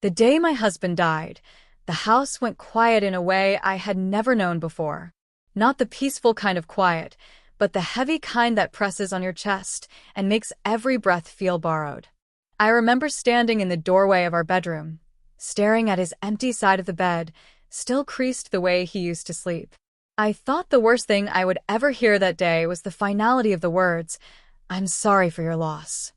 The day my husband died, the house went quiet in a way I had never known before. Not the peaceful kind of quiet, but the heavy kind that presses on your chest and makes every breath feel borrowed. I remember standing in the doorway of our bedroom, staring at his empty side of the bed, still creased the way he used to sleep. I thought the worst thing I would ever hear that day was the finality of the words, "I'm sorry for your loss."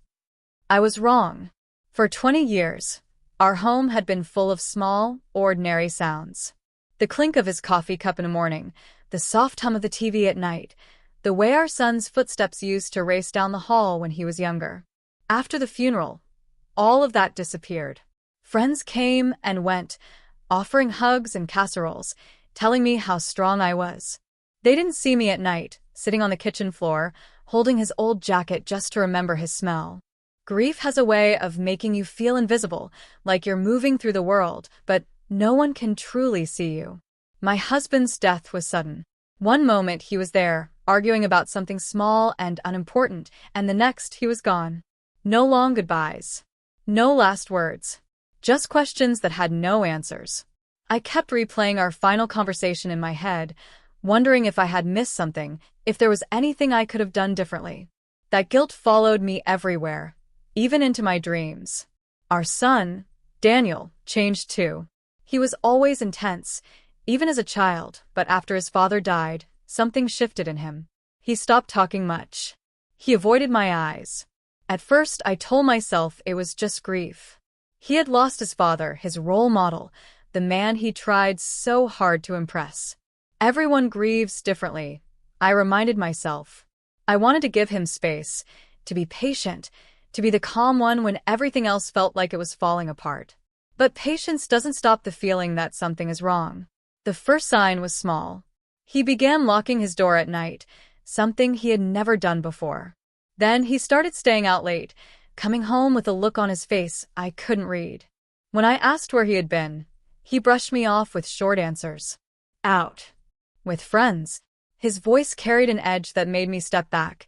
I was wrong. For 20 years, our home had been full of small, ordinary sounds. The clink of his coffee cup in the morning, the soft hum of the TV at night, the way our son's footsteps used to race down the hall when he was younger. After the funeral, all of that disappeared. Friends came and went, offering hugs and casseroles, telling me how strong I was. They didn't see me at night, sitting on the kitchen floor, holding his old jacket just to remember his smell. Grief has a way of making you feel invisible, like you're moving through the world, but no one can truly see you. My husband's death was sudden. One moment he was there, arguing about something small and unimportant, and the next he was gone. No long goodbyes. No last words. Just questions that had no answers. I kept replaying our final conversation in my head, wondering if I had missed something, if there was anything I could have done differently. That guilt followed me everywhere, even into my dreams. Our son, Daniel, changed too. He was always intense, even as a child, but after his father died, something shifted in him. He stopped talking much. He avoided my eyes. At first, I told myself it was just grief. He had lost his father, his role model, the man he tried so hard to impress. Everyone grieves differently, I reminded myself. I wanted to give him space, to be patient, to be the calm one when everything else felt like it was falling apart. But patience doesn't stop the feeling that something is wrong. The first sign was small. He began locking his door at night, something he had never done before. Then he started staying out late, coming home with a look on his face I couldn't read. When I asked where he had been, he brushed me off with short answers. Out. With friends. His voice carried an edge that made me step back,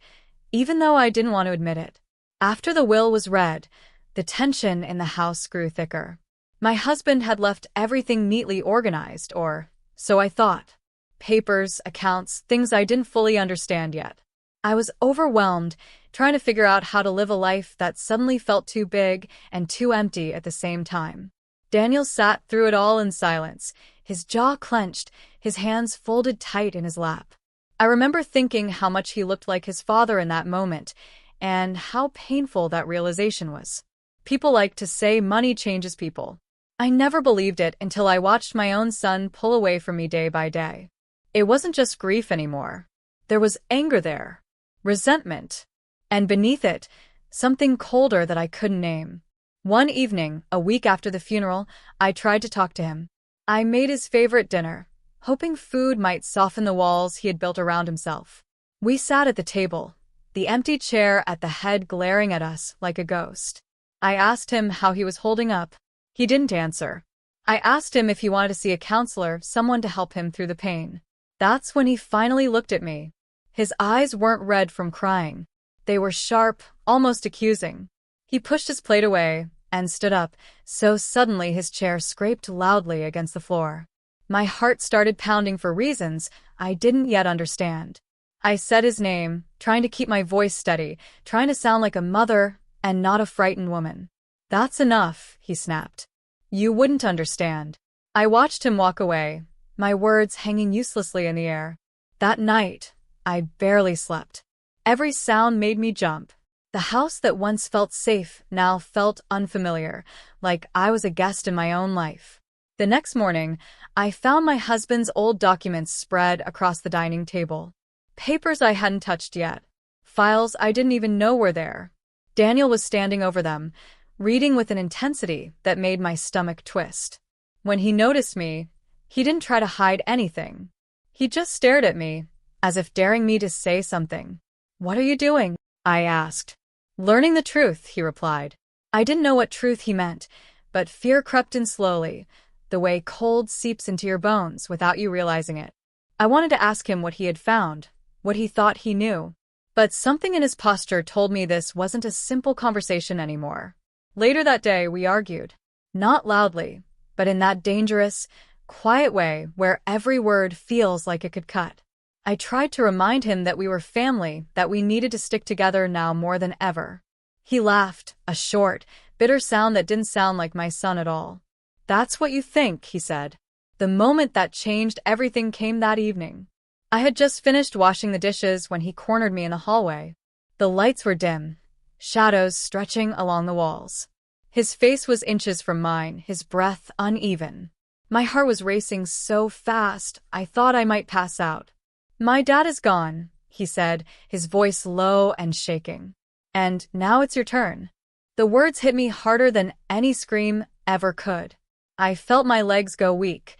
even though I didn't want to admit it. After the will was read, the tension in the house grew thicker. My husband had left everything neatly organized, or so I thought. Papers, accounts, things I didn't fully understand yet. I was overwhelmed, trying to figure out how to live a life that suddenly felt too big and too empty at the same time. Daniel sat through it all in silence, his jaw clenched, his hands folded tight in his lap. I remember thinking how much he looked like his father in that moment, and how painful that realization was. People like to say money changes people. I never believed it until I watched my own son pull away from me day by day. It wasn't just grief anymore. There was anger there, resentment, and beneath it, something colder that I couldn't name. One evening, a week after the funeral, I tried to talk to him. I made his favorite dinner, hoping food might soften the walls he had built around himself. We sat at the table, the empty chair at the head glaring at us like a ghost. I asked him how he was holding up. He didn't answer. I asked him if he wanted to see a counselor, someone to help him through the pain. That's when he finally looked at me. His eyes weren't red from crying. They were sharp, almost accusing. He pushed his plate away and stood up, so suddenly his chair scraped loudly against the floor. My heart started pounding for reasons I didn't yet understand. I said his name, trying to keep my voice steady, trying to sound like a mother and not a frightened woman. "That's enough," he snapped. "You wouldn't understand." I watched him walk away, my words hanging uselessly in the air. That night, I barely slept. Every sound made me jump. The house that once felt safe now felt unfamiliar, like I was a guest in my own life. The next morning, I found my husband's old documents spread across the dining table. Papers I hadn't touched yet. Files I didn't even know were there. Daniel was standing over them, reading with an intensity that made my stomach twist. When he noticed me, he didn't try to hide anything. He just stared at me, as if daring me to say something. "What are you doing?" I asked. "Learning the truth," he replied. I didn't know what truth he meant, but fear crept in slowly, the way cold seeps into your bones without you realizing it. I wanted to ask him what he had found, what he thought he knew. But something in his posture told me this wasn't a simple conversation anymore. Later that day, we argued. Not loudly, but in that dangerous, quiet way where every word feels like it could cut. I tried to remind him that we were family, that we needed to stick together now more than ever. He laughed, a short, bitter sound that didn't sound like my son at all. "That's what you think," he said. The moment that changed everything came that evening. I had just finished washing the dishes when he cornered me in the hallway. The lights were dim, shadows stretching along the walls. His face was inches from mine, his breath uneven. My heart was racing so fast, I thought I might pass out. "My dad is gone," he said, his voice low and shaking. "And now it's your turn." The words hit me harder than any scream ever could. I felt my legs go weak,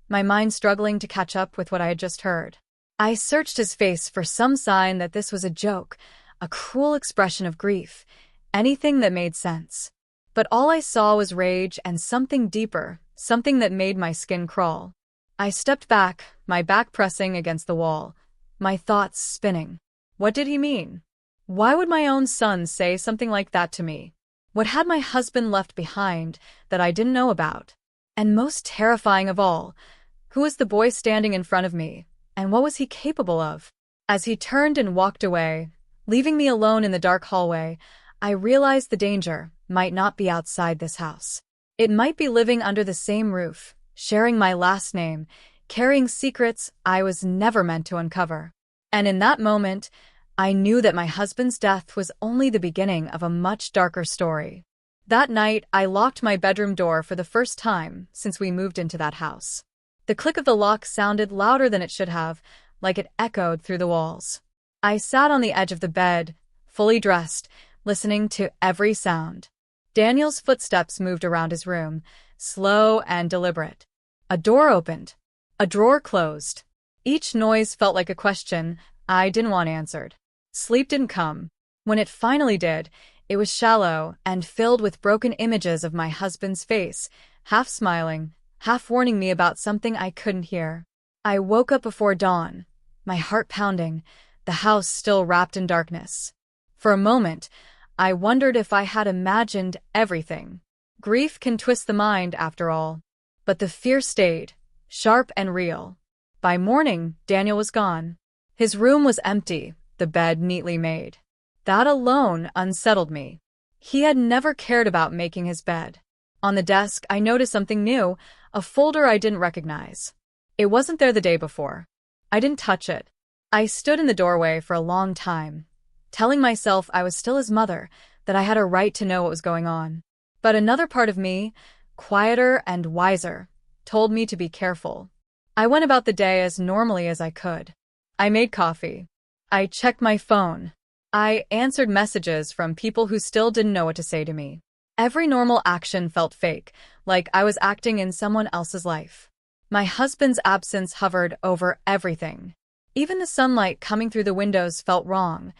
my mind struggling to catch up with what I had just heard. I searched his face for some sign that this was a joke, a cruel expression of grief, anything that made sense. But all I saw was rage and something deeper, something that made my skin crawl. I stepped back, my back pressing against the wall, my thoughts spinning. What did he mean? Why would my own son say something like that to me? What had my husband left behind that I didn't know about? And most terrifying of all, who was the boy standing in front of me, and what was he capable of? As he turned and walked away, leaving me alone in the dark hallway, I realized the danger might not be outside this house. It might be living under the same roof, sharing my last name, carrying secrets I was never meant to uncover. And in that moment, I knew that my husband's death was only the beginning of a much darker story. That night, I locked my bedroom door for the first time since we moved into that house. The click of the lock sounded louder than it should have, like it echoed through the walls. I sat on the edge of the bed, fully dressed, listening to every sound. Daniel's footsteps moved around his room, slow and deliberate. A door opened. A drawer closed. Each noise felt like a question I didn't want answered. Sleep didn't come. When it finally did, it was shallow and filled with broken images of my husband's face, half smiling, half warning me about something I couldn't hear. I woke up before dawn, my heart pounding, the house still wrapped in darkness. For a moment, I wondered if I had imagined everything. Grief can twist the mind, after all. But the fear stayed, sharp and real. By morning, Daniel was gone. His room was empty, the bed neatly made. That alone unsettled me. He had never cared about making his bed. On the desk, I noticed something new, a folder I didn't recognize. It wasn't there the day before. I didn't touch it. I stood in the doorway for a long time, telling myself I was still his mother, that I had a right to know what was going on. But another part of me, quieter and wiser, told me to be careful. I went about the day as normally as I could. I made coffee. I checked my phone. I answered messages from people who still didn't know what to say to me. Every normal action felt fake, like I was acting in someone else's life. My husband's absence hovered over everything. Even the sunlight coming through the windows felt wrong,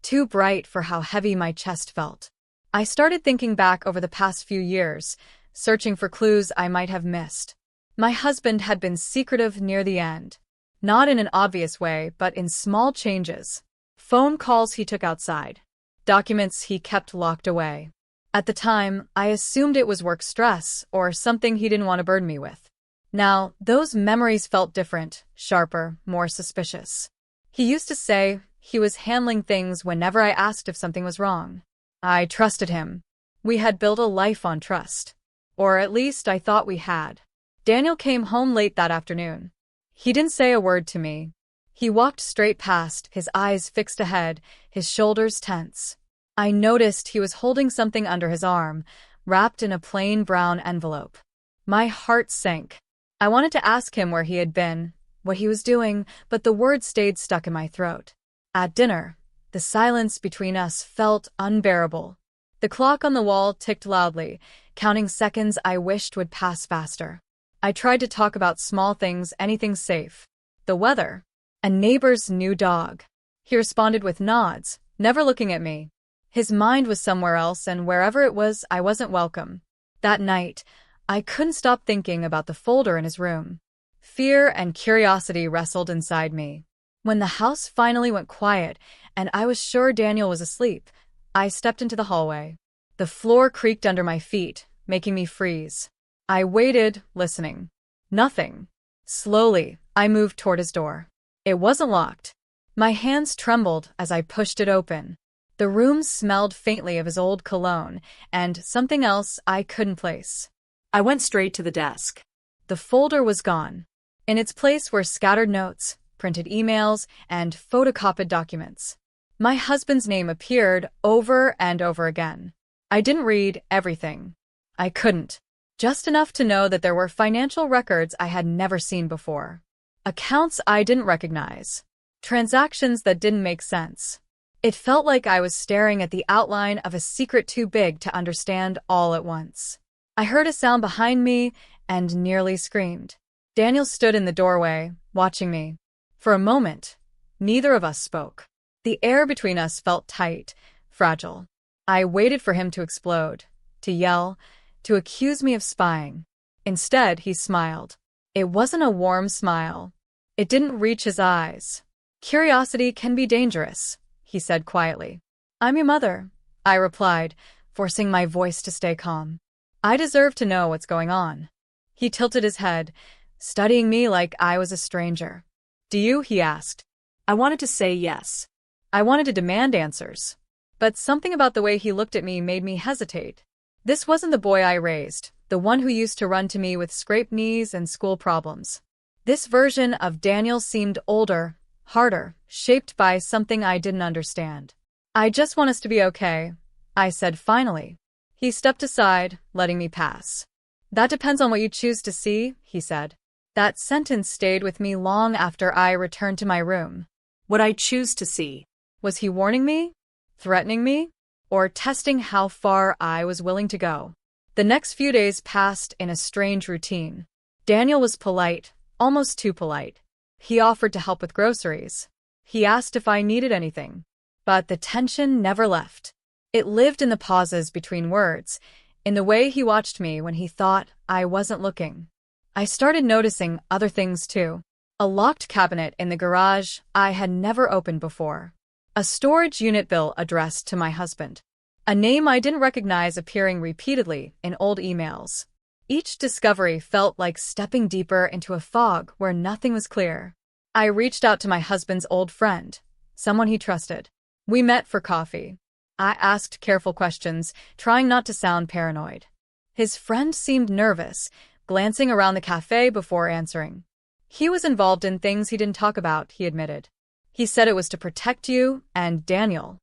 too bright for how heavy my chest felt. I started thinking back over the past few years, searching for clues I might have missed. My husband had been secretive near the end. Not in an obvious way, but in small changes. Phone calls he took outside. Documents he kept locked away. At the time, I assumed it was work stress or something he didn't want to burden me with. Now, those memories felt different, sharper, more suspicious. He used to say he was handling things whenever I asked if something was wrong. I trusted him. We had built a life on trust. Or at least I thought we had. Daniel came home late that afternoon. He didn't say a word to me. He walked straight past, his eyes fixed ahead, his shoulders tense. I noticed he was holding something under his arm, wrapped in a plain brown envelope. My heart sank. I wanted to ask him where he had been, what he was doing, but the words stayed stuck in my throat. At dinner, the silence between us felt unbearable. The clock on the wall ticked loudly, counting seconds I wished would pass faster. I tried to talk about small things, anything safe. The weather. A neighbor's new dog. He responded with nods, never looking at me. His mind was somewhere else, and wherever it was, I wasn't welcome. That night, I couldn't stop thinking about the folder in his room. Fear and curiosity wrestled inside me. When the house finally went quiet, and I was sure Daniel was asleep, I stepped into the hallway. The floor creaked under my feet, making me freeze. I waited, listening. Nothing. Slowly, I moved toward his door. It wasn't locked. My hands trembled as I pushed it open. The room smelled faintly of his old cologne and something else I couldn't place. I went straight to the desk. The folder was gone. In its place were scattered notes, printed emails, and photocopied documents. My husband's name appeared over and over again. I didn't read everything. I couldn't. Just enough to know that there were financial records I had never seen before. Accounts I didn't recognize. Transactions that didn't make sense. It felt like I was staring at the outline of a secret too big to understand all at once. I heard a sound behind me and nearly screamed. Daniel stood in the doorway, watching me. For a moment, neither of us spoke. The air between us felt tight, fragile. I waited for him to explode, to yell, to accuse me of spying. Instead, he smiled. It wasn't a warm smile. It didn't reach his eyes. Curiosity can be dangerous, he said quietly. I'm your mother, I replied, forcing my voice to stay calm. I deserve to know what's going on. He tilted his head, studying me like I was a stranger. Do you? He asked. I wanted to say yes. I wanted to demand answers. But something about the way he looked at me made me hesitate. This wasn't the boy I raised, the one who used to run to me with scraped knees and school problems. This version of Daniel seemed older, harder, shaped by something I didn't understand. I just want us to be okay, I said finally. He stepped aside, letting me pass. That depends on what you choose to see, he said. That sentence stayed with me long after I returned to my room. What I choose to see. Was he warning me? Threatening me? Or testing how far I was willing to go? The next few days passed in a strange routine. Daniel was polite, almost too polite. He offered to help with groceries. He asked if I needed anything. But the tension never left. It lived in the pauses between words, in the way he watched me when he thought I wasn't looking. I started noticing other things too. A locked cabinet in the garage I had never opened before. A storage unit bill addressed to my husband. A name I didn't recognize appearing repeatedly in old emails. Each discovery felt like stepping deeper into a fog where nothing was clear. I reached out to my husband's old friend, someone he trusted. We met for coffee. I asked careful questions, trying not to sound paranoid. His friend seemed nervous, glancing around the cafe before answering. He was involved in things he didn't talk about, he admitted. He said it was to protect you and Daniel.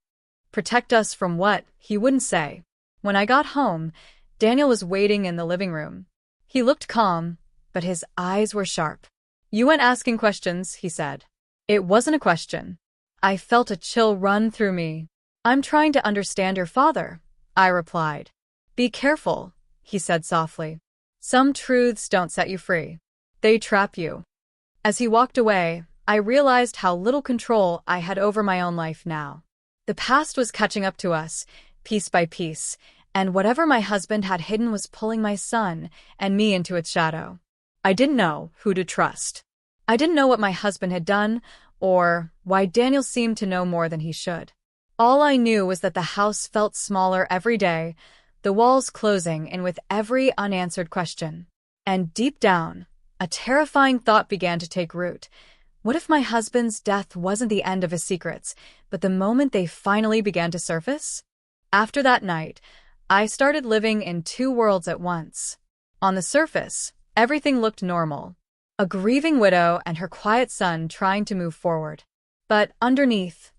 Protect us from what, he wouldn't say. When I got home, Daniel was waiting in the living room. He looked calm, but his eyes were sharp. You went asking questions, he said. It wasn't a question. I felt a chill run through me. I'm trying to understand your father, I replied. Be careful, he said softly. Some truths don't set you free. They trap you. As he walked away, I realized how little control I had over my own life now. The past was catching up to us, piece by piece, and whatever my husband had hidden was pulling my son and me into its shadow. I didn't know who to trust. I didn't know what my husband had done, or why Daniel seemed to know more than he should. All I knew was that the house felt smaller every day, the walls closing in with every unanswered question. And deep down, a terrifying thought began to take root. What if my husband's death wasn't the end of his secrets, but the moment they finally began to surface? After that night, I started living in two worlds at once. On the surface, everything looked normal. A grieving widow and her quiet son trying to move forward. But underneath,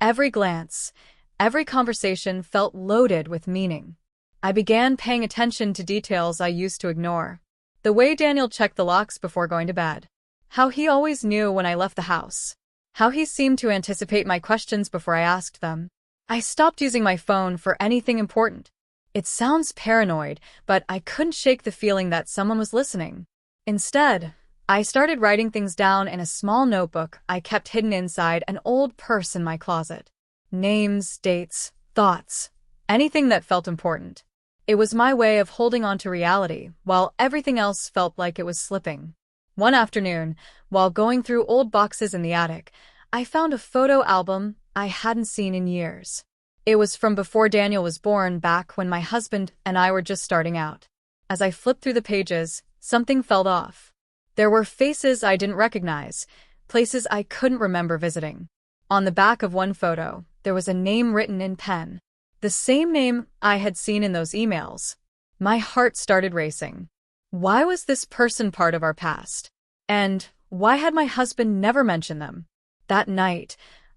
every glance, every conversation felt loaded with meaning. I began paying attention to details I used to ignore. The way Daniel checked the locks before going to bed. How he always knew when I left the house. How he seemed to anticipate my questions before I asked them. I stopped using my phone for anything important. It sounds paranoid, but I couldn't shake the feeling that someone was listening. Instead, I started writing things down in a small notebook I kept hidden inside an old purse in my closet. Names, dates, thoughts, anything that felt important. It was my way of holding on to reality, while everything else felt like it was slipping. One afternoon, while going through old boxes in the attic, I found a photo album I hadn't seen in years. It was from before Daniel was born, back when my husband and I were just starting out. As I flipped through the pages, something felt off. There were faces I didn't recognize, places I couldn't remember visiting. On the back of one photo, there was a name written in pen. The same name I had seen in those emails. My heart started racing. Why was this person part of our past? And why had my husband never mentioned them? That night,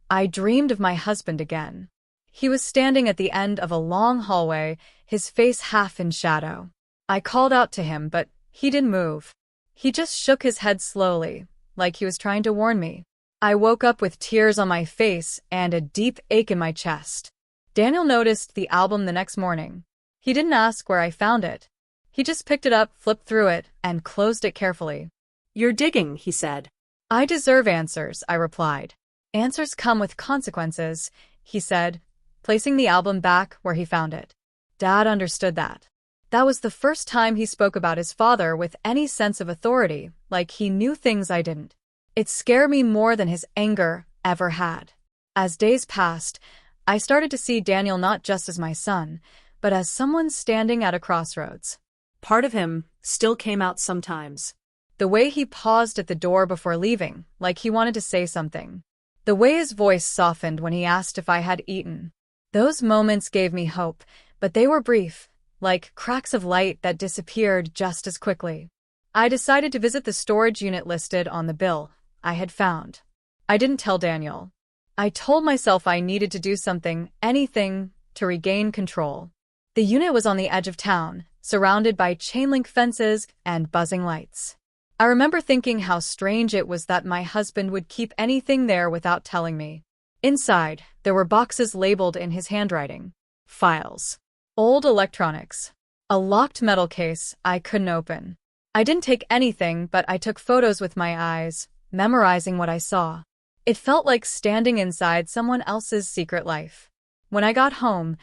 I dreamed of my husband again. He was standing at the end of a long hallway, his face half in shadow. I called out to him, but he didn't move. He just shook his head slowly, like he was trying to warn me. I woke up with tears on my face and a deep ache in my chest. Daniel noticed the album the next morning. He didn't ask where I found it. He just picked it up, flipped through it, and closed it carefully. "You're digging," he said. "I deserve answers," I replied. "Answers come with consequences," he said, placing the album back where he found it. Dad understood that. That was the first time he spoke about his father with any sense of authority, like he knew things I didn't. It scared me more than his anger ever had. As days passed, I started to see Daniel not just as my son, but as someone standing at a crossroads. Part of him still came out sometimes. The way he paused at the door before leaving, like he wanted to say something. The way his voice softened when he asked if I had eaten. Those moments gave me hope, but they were brief, like cracks of light that disappeared just as quickly. I decided to visit the storage unit listed on the bill I had found. I didn't tell Daniel. I told myself I needed to do something, anything, to regain control. The unit was on the edge of town, surrounded by chain-link fences and buzzing lights. I remember thinking how strange it was that my husband would keep anything there without telling me. Inside, there were boxes labeled in his handwriting. Files. Old electronics. A locked metal case I couldn't open. I didn't take anything, but I took photos with my eyes, memorizing what I saw. It felt like standing inside someone else's secret life. When I got home,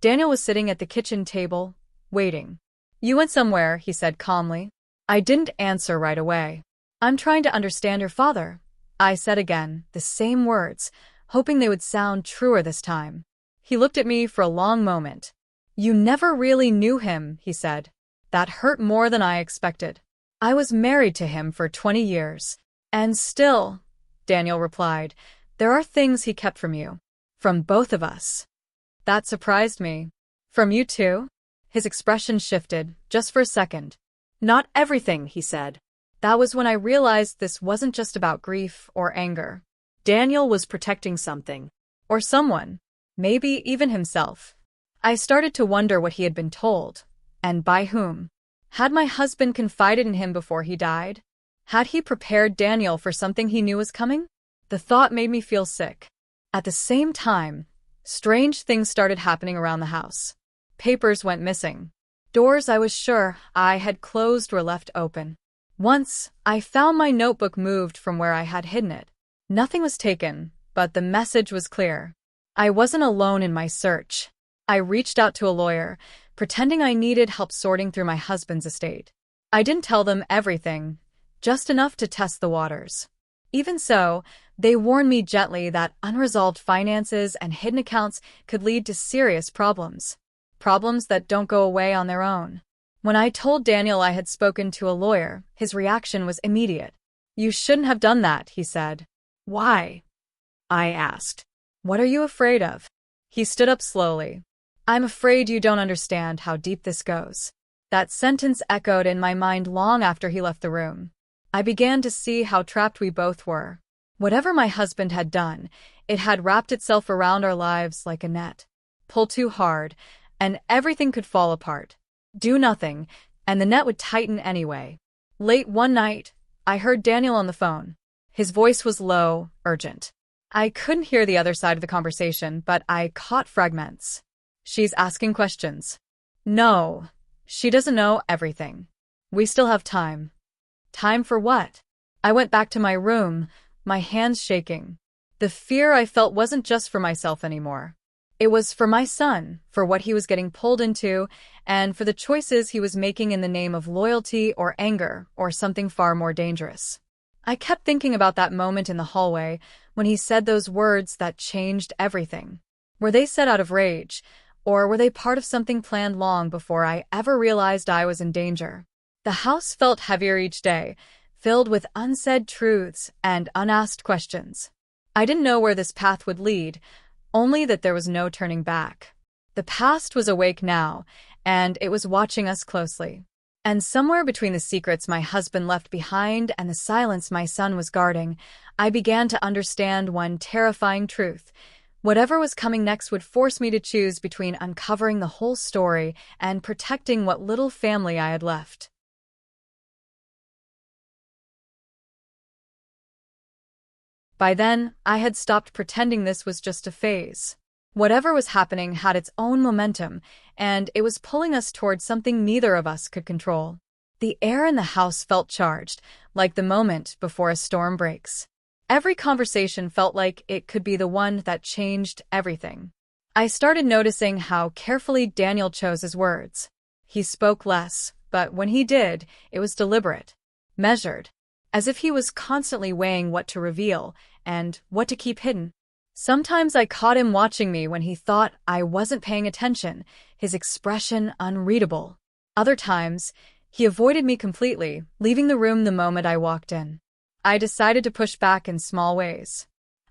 Daniel was sitting at the kitchen table, waiting. "You went somewhere," he said calmly. I didn't answer right away. "I'm trying to understand your father," I said again, the same words, hoping they would sound truer this time. He looked at me for a long moment. "You never really knew him," he said. That hurt more than I expected. "I was married to him for 20 years. And still," Daniel replied, "there are things he kept from you. From both of us." That surprised me. "From you too?" His expression shifted, just for a second. "Not everything," he said. That was when I realized this wasn't just about grief or anger. Daniel was protecting something. Or someone. Maybe even himself. I started to wonder what he had been told. And by whom? Had my husband confided in him before he died? Had he prepared Daniel for something he knew was coming? The thought made me feel sick. At the same time, strange things started happening around the house. Papers went missing. Doors I was sure I had closed were left open. Once, I found my notebook moved from where I had hidden it. Nothing was taken, but the message was clear. I wasn't alone in my search. I reached out to a lawyer, pretending I needed help sorting through my husband's estate. I didn't tell them everything, just enough to test the waters. Even so, they warned me gently that unresolved finances and hidden accounts could lead to serious problems. Problems that don't go away on their own. When I told Daniel I had spoken to a lawyer, his reaction was immediate. "You shouldn't have done that," he said. "Why?" I asked. "What are you afraid of?" He stood up slowly. "I'm afraid you don't understand how deep this goes." That sentence echoed in my mind long after he left the room. I began to see how trapped we both were. Whatever my husband had done, it had wrapped itself around our lives like a net. Pull too hard, and everything could fall apart. Do nothing, and the net would tighten anyway. Late one night, I heard Daniel on the phone. His voice was low, urgent. I couldn't hear the other side of the conversation, but I caught fragments. "She's asking questions." "No, she doesn't know everything. We still have time." "Time for what?" I went back to my room, my hands shaking. The fear I felt wasn't just for myself anymore. It was for my son, for what he was getting pulled into, and for the choices he was making in the name of loyalty or anger or something far more dangerous. I kept thinking about that moment in the hallway when he said those words that changed everything. Were they said out of rage, or were they part of something planned long before I ever realized I was in danger? The house felt heavier each day, filled with unsaid truths and unasked questions. I didn't know where this path would lead, only that there was no turning back. The past was awake now, and it was watching us closely. And somewhere between the secrets my husband left behind and the silence my son was guarding, I began to understand one terrifying truth. Whatever was coming next would force me to choose between uncovering the whole story and protecting what little family I had left. By then, I had stopped pretending this was just a phase. Whatever was happening had its own momentum, and it was pulling us towards something neither of us could control. The air in the house felt charged, like the moment before a storm breaks. Every conversation felt like it could be the one that changed everything. I started noticing how carefully Daniel chose his words. He spoke less, but when he did, it was deliberate, measured, as if he was constantly weighing what to reveal and what to keep hidden. Sometimes I caught him watching me when he thought I wasn't paying attention, his expression unreadable. Other times, he avoided me completely, leaving the room the moment I walked in. I decided to push back in small ways.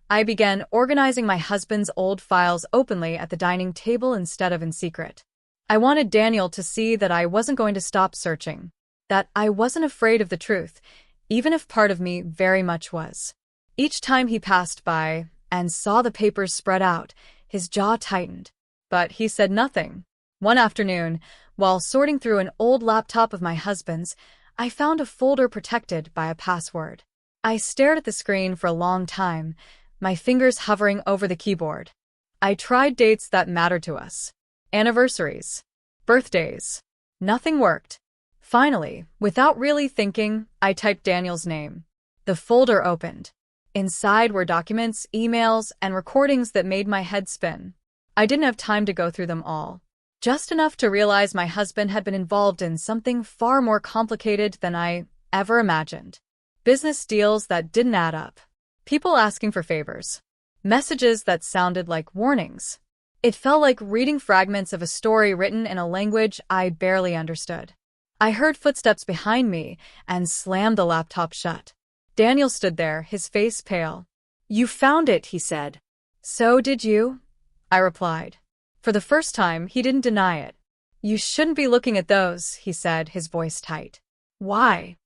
I began organizing my husband's old files openly at the dining table instead of in secret. I wanted Daniel to see that I wasn't going to stop searching, that I wasn't afraid of the truth, even if part of me very much was. Each time he passed by and saw the papers spread out, his jaw tightened. But he said nothing. One afternoon, while sorting through an old laptop of my husband's, I found a folder protected by a password. I stared at the screen for a long time, my fingers hovering over the keyboard. I tried dates that mattered to us. Anniversaries. Birthdays. Nothing worked. Finally, without really thinking, I typed Daniel's name. The folder opened. Inside were documents, emails, and recordings that made my head spin. I didn't have time to go through them all. Just enough to realize my husband had been involved in something far more complicated than I ever imagined. Business deals that didn't add up. People asking for favors. Messages that sounded like warnings. It felt like reading fragments of a story written in a language I barely understood. I heard footsteps behind me and slammed the laptop shut. Daniel stood there, his face pale. "You found it," he said. "So did you?" I replied. For the first time, he didn't deny it. "You shouldn't be looking at those," he said, his voice tight. "Why?"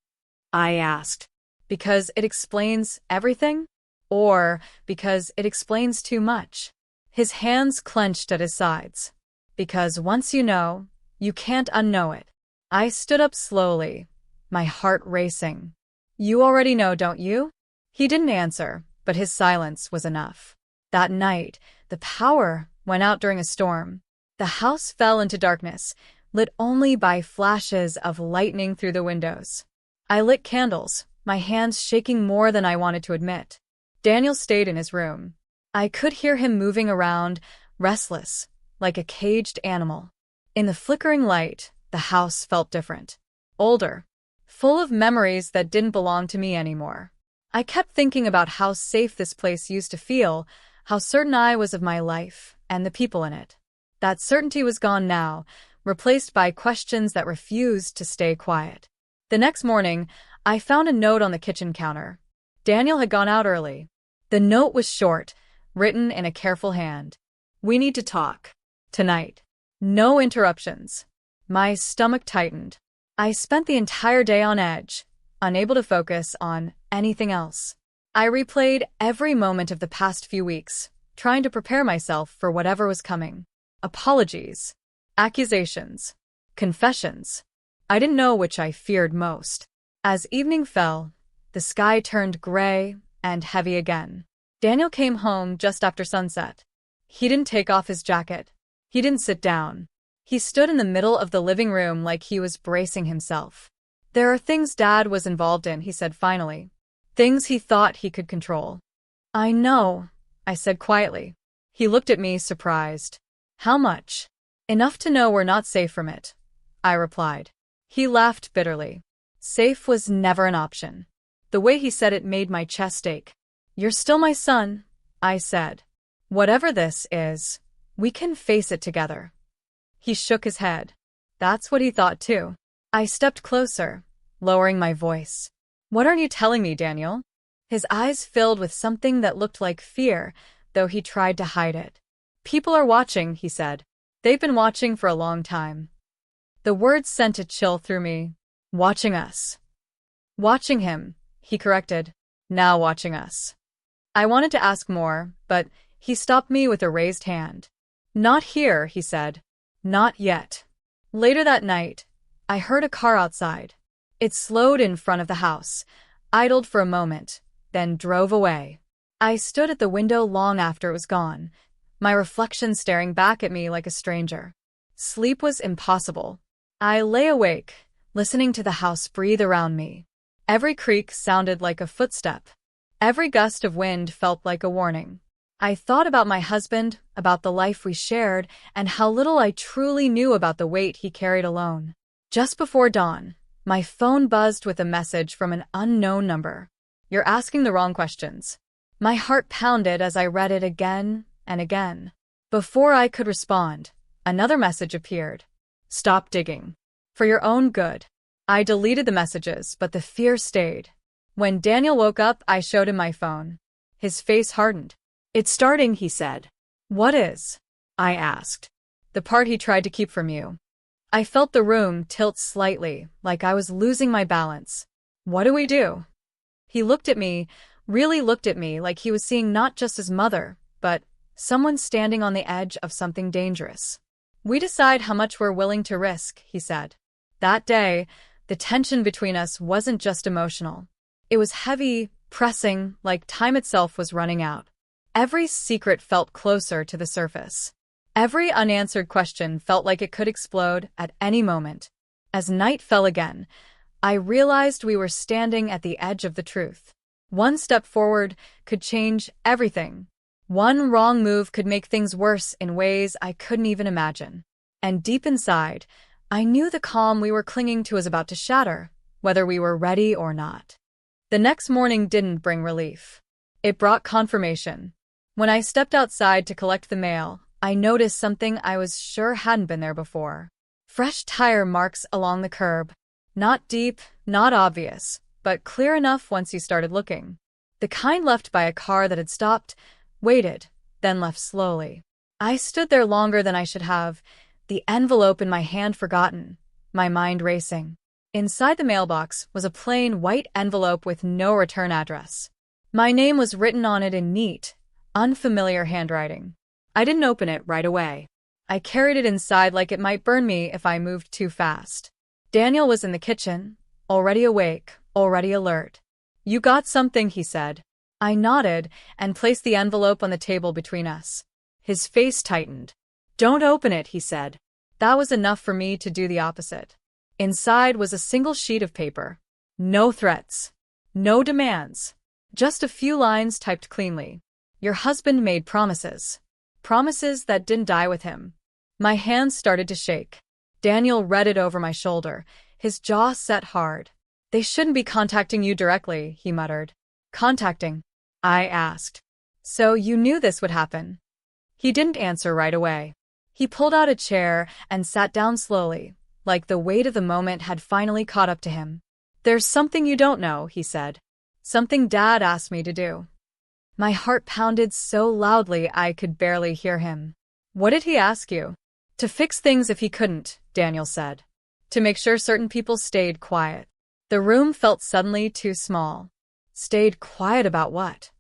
I asked. Because it explains everything? Or because it explains too much? His hands clenched at his sides. Because once you know, you can't unknow it. I stood up slowly, my heart racing. "You already know, don't you?" He didn't answer, but his silence was enough. That night, the power went out during a storm. The house fell into darkness, lit only by flashes of lightning through the windows. I lit candles, my hands shaking more than I wanted to admit. Daniel stayed in his room. I could hear him moving around, restless, like a caged animal. In the flickering light, the house felt different. Older. Full of memories that didn't belong to me anymore. I kept thinking about how safe this place used to feel, how certain I was of my life and the people in it. That certainty was gone now, replaced by questions that refused to stay quiet. The next morning, I found a note on the kitchen counter. Daniel had gone out early. The note was short, written in a careful hand. "We need to talk. Tonight. No interruptions." My stomach tightened. I spent the entire day on edge, unable to focus on anything else. I replayed every moment of the past few weeks, trying to prepare myself for whatever was coming. Apologies. Accusations. Confessions. I didn't know which I feared most. As evening fell, the sky turned gray and heavy again. Daniel came home just after sunset. He didn't take off his jacket. He didn't sit down. He stood in the middle of the living room like he was bracing himself. "There are things Dad was involved in," he said finally. "Things he thought he could control." "I know," I said quietly. He looked at me, surprised. "How much?" "Enough to know we're not safe from it," I replied. He laughed bitterly. Safe was never an option. The way he said it made my chest ache. "You're still my son," I said. "Whatever this is, We can face it together. He shook his head. That's what he thought too. I stepped closer, lowering my voice. What aren't you telling me, Daniel? His eyes filled with something that looked like fear, though he tried to hide it. People are watching, he said. They've been watching for a long time. The words sent a chill through me. Watching us. Watching him, he corrected. Now watching us. I wanted to ask more, but he stopped me with a raised hand. Not here, he said. Not yet. Later that night, I heard a car outside. It slowed in front of the house, idled for a moment, then drove away. I stood at the window long after it was gone, my reflection staring back at me like a stranger. Sleep was impossible. I lay awake, listening to the house breathe around me. Every creak sounded like a footstep. Every gust of wind felt like a warning. I thought about my husband, about the life we shared, and how little I truly knew about the weight he carried alone. Just before dawn, my phone buzzed with a message from an unknown number. You're asking the wrong questions. My heart pounded as I read it again and again. Before I could respond, another message appeared. Stop digging. For your own good. I deleted the messages, but the fear stayed. When Daniel woke up, I showed him my phone. His face hardened. It's starting, he said. What is? I asked. The part he tried to keep from you. I felt the room tilt slightly, like I was losing my balance. What do we do? He looked at me, really looked at me like he was seeing not just his mother, but someone standing on the edge of something dangerous. We decide how much we're willing to risk, he said. That day, the tension between us wasn't just emotional. It was heavy, pressing, like time itself was running out. Every secret felt closer to the surface. Every unanswered question felt like it could explode at any moment. As night fell again, I realized we were standing at the edge of the truth. One step forward could change everything. One wrong move could make things worse in ways I couldn't even imagine. And deep inside, I knew the calm we were clinging to was about to shatter, whether we were ready or not. The next morning didn't bring relief. It brought confirmation. When I stepped outside to collect the mail, I noticed something I was sure hadn't been there before. Fresh tire marks along the curb. Not deep, not obvious, but clear enough once you started looking. The kind left by a car that had stopped, waited, then left slowly. I stood there longer than I should have, the envelope in my hand forgotten, my mind racing. Inside the mailbox was a plain white envelope with no return address. My name was written on it in neat, unfamiliar handwriting. I didn't open it right away. I carried it inside like it might burn me if I moved too fast. Daniel was in the kitchen, already awake, already alert. You got something, he said. I nodded and placed the envelope on the table between us. His face tightened. Don't open it, he said. That was enough for me to do the opposite. Inside was a single sheet of paper. No threats. No demands. Just a few lines typed cleanly. Your husband made promises. Promises that didn't die with him. My hands started to shake. Daniel read it over my shoulder, his jaw set hard. They shouldn't be contacting you directly, he muttered. Contacting? I asked. So you knew this would happen? He didn't answer right away. He pulled out a chair and sat down slowly, like the weight of the moment had finally caught up to him. There's something you don't know, he said. Something Dad asked me to do. My heart pounded so loudly I could barely hear him. What did he ask you? To fix things if he couldn't, Daniel said. To make sure certain people stayed quiet. The room felt suddenly too small. Stayed quiet about what?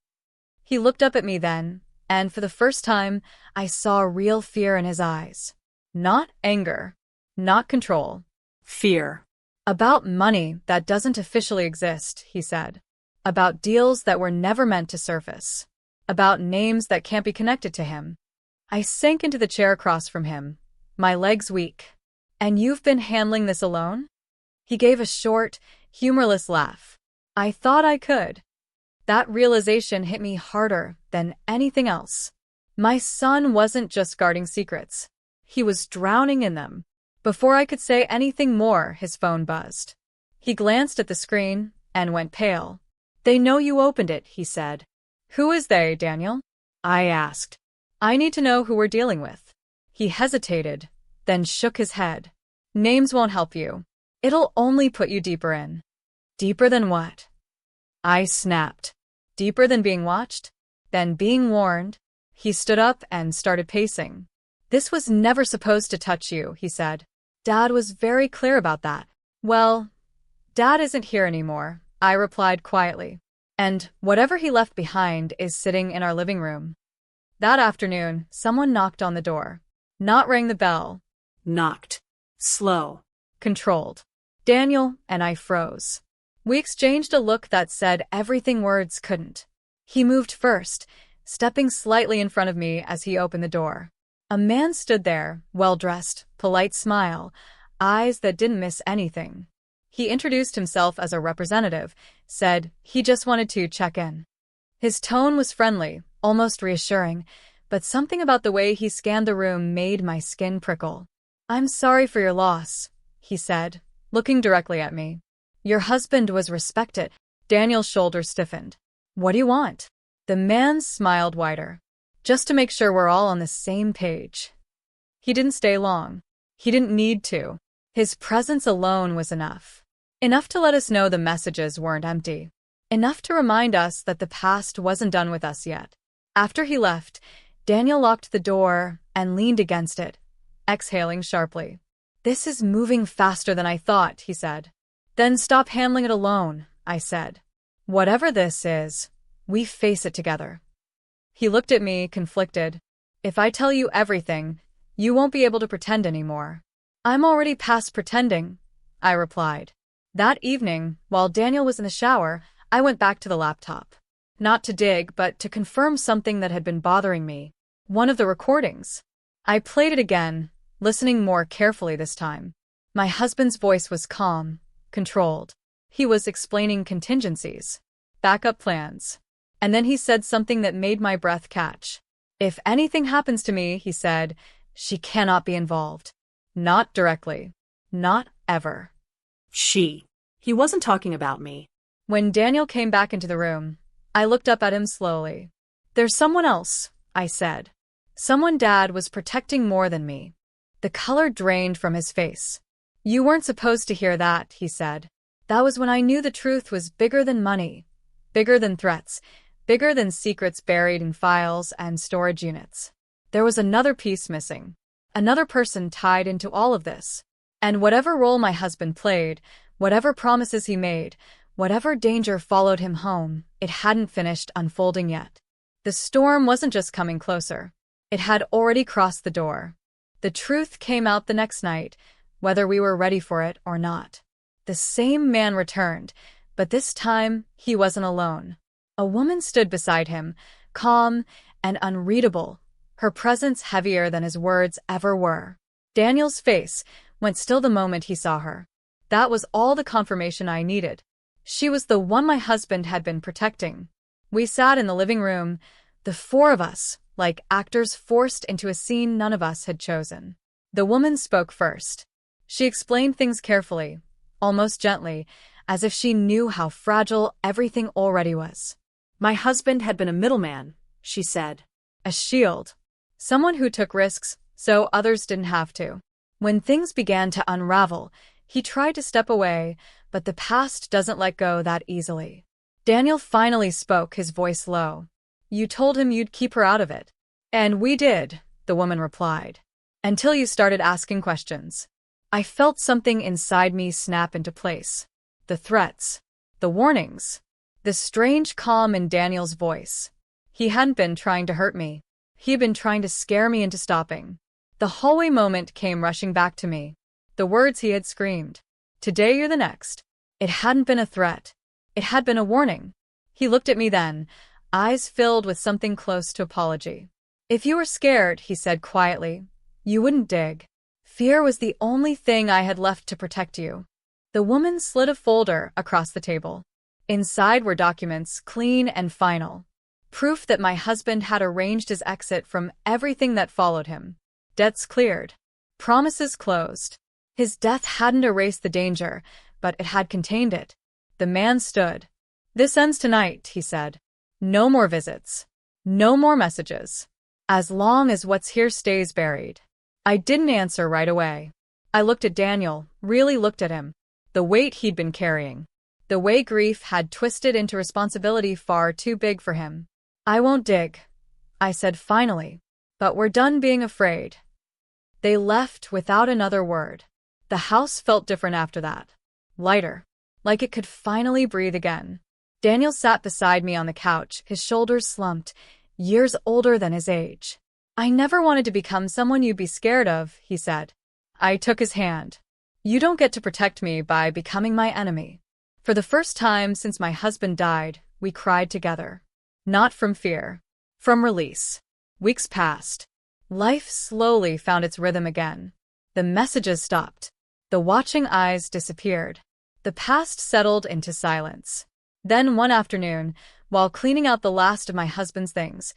He looked up at me then, and for the first time, I saw real fear in his eyes. Not anger. Not control. Fear. About money that doesn't officially exist, he said. About deals that were never meant to surface. About names that can't be connected to him. I sank into the chair across from him, my legs weak. And you've been handling this alone? He gave a short, humorless laugh. I thought I could. That realization hit me harder than anything else. My son wasn't just guarding secrets. He was drowning in them. Before I could say anything more, his phone buzzed. He glanced at the screen and went pale. They know you opened it, he said. Who is they, Daniel? I asked. I need to know who we're dealing with. He hesitated, then shook his head. Names won't help you. It'll only put you deeper in. Deeper than what? I snapped. Deeper than being watched? Than being warned? He stood up and started pacing. This was never supposed to touch you, he said. Dad was very clear about that. Well, Dad isn't here anymore, I replied quietly. And whatever he left behind is sitting in our living room. That afternoon, someone knocked on the door. Not rang the bell. Knocked. Slow. Controlled. Daniel and I froze. We exchanged a look that said everything words couldn't. He moved first, stepping slightly in front of me as he opened the door. A man stood there, well-dressed, polite smile, eyes that didn't miss anything. He introduced himself as a representative, said he just wanted to check in. His tone was friendly, almost reassuring, but something about the way he scanned the room made my skin prickle. I'm sorry for your loss, he said, looking directly at me. Your husband was respected. Daniel's shoulders stiffened. What do you want? The man smiled wider. Just to make sure we're all on the same page. He didn't stay long. He didn't need to. His presence alone was enough. Enough to let us know the messages weren't empty. Enough to remind us that the past wasn't done with us yet. After he left, Daniel locked the door and leaned against it, exhaling sharply. This is moving faster than I thought, he said. Then stop handling it alone, I said. Whatever this is, we face it together. He looked at me, conflicted. If I tell you everything, you won't be able to pretend anymore. I'm already past pretending, I replied. That evening, while Daniel was in the shower, I went back to the laptop. Not to dig, but to confirm something that had been bothering me. One of the recordings. I played it again, listening more carefully this time. My husband's voice was calm, controlled. He was explaining contingencies, backup plans. And then he said something that made my breath catch. If anything happens to me, he said, she cannot be involved. Not directly. Not ever. She. He wasn't talking about me. When Daniel came back into the room, I looked up at him slowly. There's someone else, I said. Someone Dad was protecting more than me. The color drained from his face. You weren't supposed to hear that, he said. That was when I knew the truth was bigger than money, bigger than threats, bigger than secrets buried in files and storage units. There was another piece missing. Another person tied into all of this. And whatever role my husband played, whatever promises he made, whatever danger followed him home, it hadn't finished unfolding yet. The storm wasn't just coming closer. It had already crossed the door. The truth came out the next night, whether we were ready for it or not. The same man returned, but this time he wasn't alone. A woman stood beside him, calm and unreadable, her presence heavier than his words ever were. Daniel's face went still the moment he saw her. That was all the confirmation I needed. She was the one my husband had been protecting. We sat in the living room, the four of us, like actors forced into a scene none of us had chosen. The woman spoke first. She explained things carefully, almost gently, as if she knew how fragile everything already was. My husband had been a middleman, she said. A shield. Someone who took risks, so others didn't have to. When things began to unravel, he tried to step away, but the past doesn't let go that easily. Daniel finally spoke, his voice low. You told him you'd keep her out of it. And we did, the woman replied. Until you started asking questions. I felt something inside me snap into place. The threats. The warnings. The strange calm in Daniel's voice. He hadn't been trying to hurt me. He had been trying to scare me into stopping. The hallway moment came rushing back to me. The words he had screamed. Today you're the next. It hadn't been a threat. It had been a warning. He looked at me then, eyes filled with something close to apology. If you were scared, he said quietly, you wouldn't dig. Fear was the only thing I had left to protect you. The woman slid a folder across the table. Inside were documents, clean and final. Proof that my husband had arranged his exit from everything that followed him. Debts cleared. Promises closed. His death hadn't erased the danger, but it had contained it. The man stood. This ends tonight, he said. No more visits. No more messages. As long as what's here stays buried. I didn't answer right away. I looked at Daniel, really looked at him. The weight he'd been carrying. The way grief had twisted into responsibility far too big for him. I won't dig, I said finally. But we're done being afraid. They left without another word. The house felt different after that. Lighter. Like it could finally breathe again. Daniel sat beside me on the couch, his shoulders slumped, years older than his age. I never wanted to become someone you'd be scared of, he said. I took his hand. You don't get to protect me by becoming my enemy. For the first time since my husband died, we cried together. Not from fear. From release. Weeks passed. Life slowly found its rhythm again. The messages stopped. The watching eyes disappeared. The past settled into silence. Then one afternoon, while cleaning out the last of my husband's things,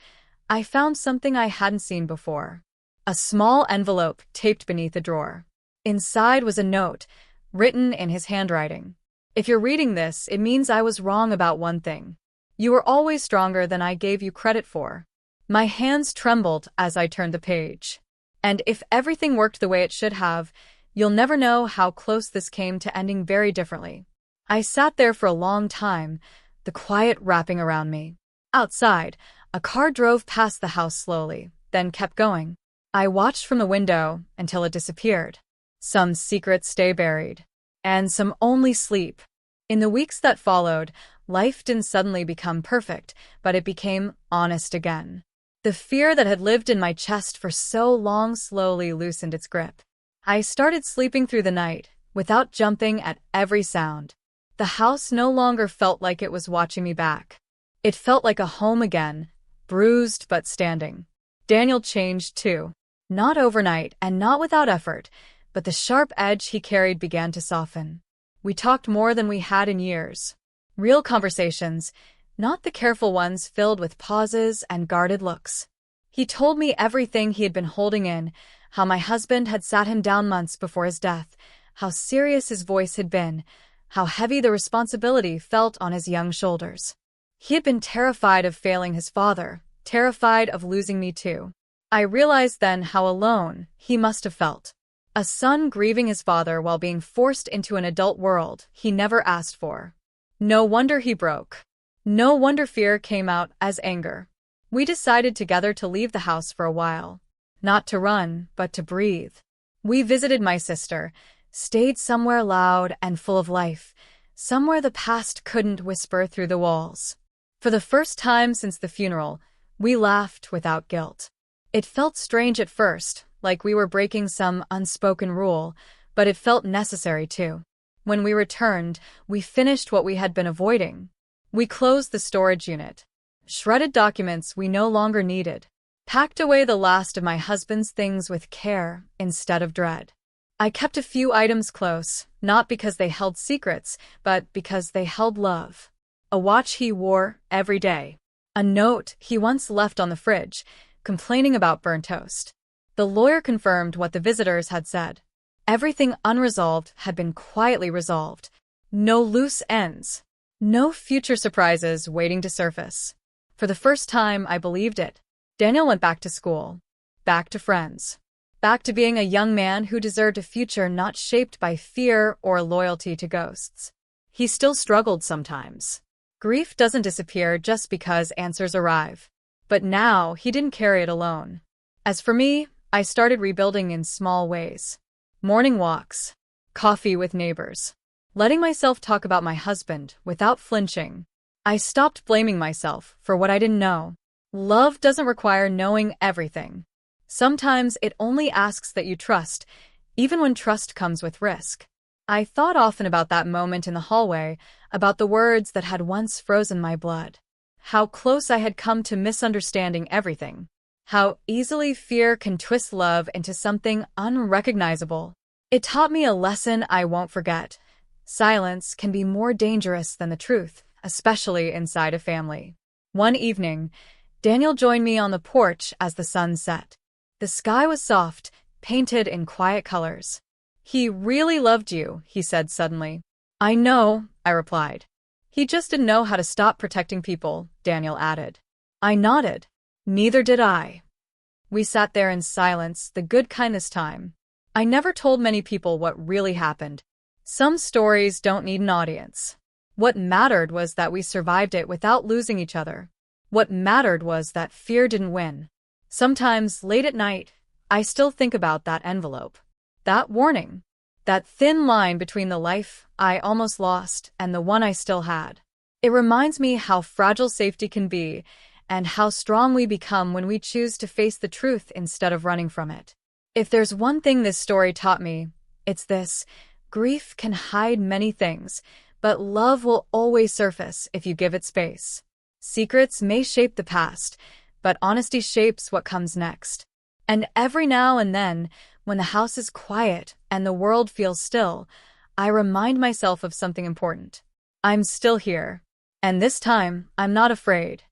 I found something I hadn't seen before. A small envelope taped beneath a drawer. Inside was a note, written in his handwriting. If you're reading this, it means I was wrong about one thing. You were always stronger than I gave you credit for. My hands trembled as I turned the page. And if everything worked the way it should have, you'll never know how close this came to ending very differently. I sat there for a long time, the quiet wrapping around me. Outside, a car drove past the house slowly, then kept going. I watched from the window until it disappeared. Some secrets stay buried, and some only sleep. In the weeks that followed, life didn't suddenly become perfect, but it became honest again. The fear that had lived in my chest for so long slowly loosened its grip. I started sleeping through the night, without jumping at every sound. The house no longer felt like it was watching me back. It felt like a home again, bruised but standing. Daniel changed too. Not overnight and not without effort, but the sharp edge he carried began to soften. We talked more than we had in years. Real conversations, not the careful ones filled with pauses and guarded looks. He told me everything he had been holding in, how my husband had sat him down months before his death, how serious his voice had been, how heavy the responsibility felt on his young shoulders. He had been terrified of failing his father, terrified of losing me too. I realized then how alone he must have felt. A son grieving his father while being forced into an adult world he never asked for. No wonder he broke. No wonder fear came out as anger. We decided together to leave the house for a while. Not to run, but to breathe. We visited my sister, stayed somewhere loud and full of life, somewhere the past couldn't whisper through the walls. For the first time since the funeral, we laughed without guilt. It felt strange at first, like we were breaking some unspoken rule, but it felt necessary too. When we returned, we finished what we had been avoiding. We closed the storage unit. Shredded documents we no longer needed. Packed away the last of my husband's things with care instead of dread. I kept a few items close, not because they held secrets, but because they held love. A watch he wore every day. A note he once left on the fridge, complaining about burnt toast. The lawyer confirmed what the visitors had said. Everything unresolved had been quietly resolved. No loose ends. No future surprises waiting to surface. For the first time, I believed it. Daniel went back to school. Back to friends. Back to being a young man who deserved a future not shaped by fear or loyalty to ghosts. He still struggled sometimes. Grief doesn't disappear just because answers arrive. But now, he didn't carry it alone. As for me, I started rebuilding in small ways. Morning walks. Coffee with neighbors. Letting myself talk about my husband without flinching. I stopped blaming myself for what I didn't know. Love doesn't require knowing everything. Sometimes it only asks that you trust, even when trust comes with risk. I thought often about that moment in the hallway, about the words that had once frozen my blood. How close I had come to misunderstanding everything. How easily fear can twist love into something unrecognizable. It taught me a lesson I won't forget. Silence can be more dangerous than the truth, especially inside a family. One evening, Daniel joined me on the porch as the sun set. The sky was soft, painted in quiet colors. "He really loved you," he said suddenly. "I know," I replied. "He just didn't know how to stop protecting people," Daniel added. I nodded. Neither did I. We sat there in silence, the good kind this time. I never told many people what really happened. Some stories don't need an audience. What mattered was that we survived it without losing each other. What mattered was that fear didn't win. Sometimes, late at night, I still think about that envelope. That warning. That thin line between the life I almost lost and the one I still had. It reminds me how fragile safety can be and how strong we become when we choose to face the truth instead of running from it. If there's one thing this story taught me, it's this. Grief can hide many things, but love will always surface if you give it space. Secrets may shape the past, but honesty shapes what comes next. And every now and then, when the house is quiet and the world feels still, I remind myself of something important. I'm still here. And this time, I'm not afraid.